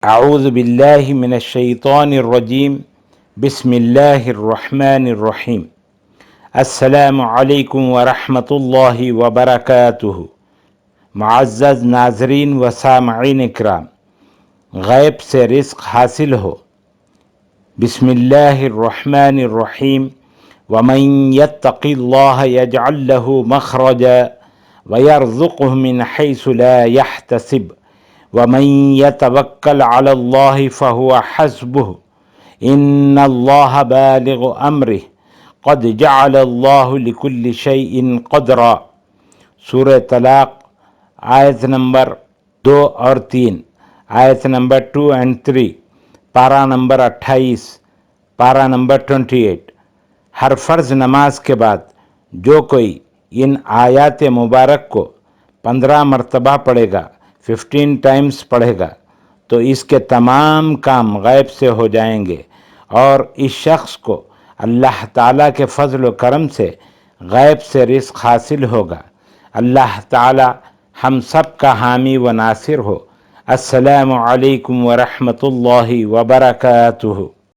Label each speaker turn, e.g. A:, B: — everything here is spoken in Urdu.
A: اعوذ باللہ من الشیطان الرجیم بسم اللہ الرحمن الرحیم السلام علیکم ورحمۃ اللہ وبرکاتہ۔ معزز ناظرین و سامعین اکرام، غیب سے رزق حاصل ہو۔ بسم اللہ الرحمن الرحیم ومن یتق اللہ یجعل لہ مخرجا ویرزقہ من حیث لا یحتسب ومن یتوکل علی اللہ فہو حسبہ ان اللہ بالغ امرہ قد جعل اللہ لکل شیء قدرا۔ سورہ طلاق آیت نمبر 2 اور 3، آیت نمبر 2 and 3، پارہ نمبر 28، پارہ نمبر 28۔ ہر فرض نماز کے بعد جو کوئی ان آیات مبارک کو 15 مرتبہ پڑھے گا، 15 ٹائمز پڑھے گا، تو اس کے تمام کام غیب سے ہو جائیں گے، اور اس شخص کو اللہ تعالیٰ کے فضل و کرم سے غیب سے رزق حاصل ہوگا۔ اللہ تعالیٰ ہم سب کا حامی و ناصر ہو۔ السلام علیکم ورحمۃ اللہ وبرکاتہ۔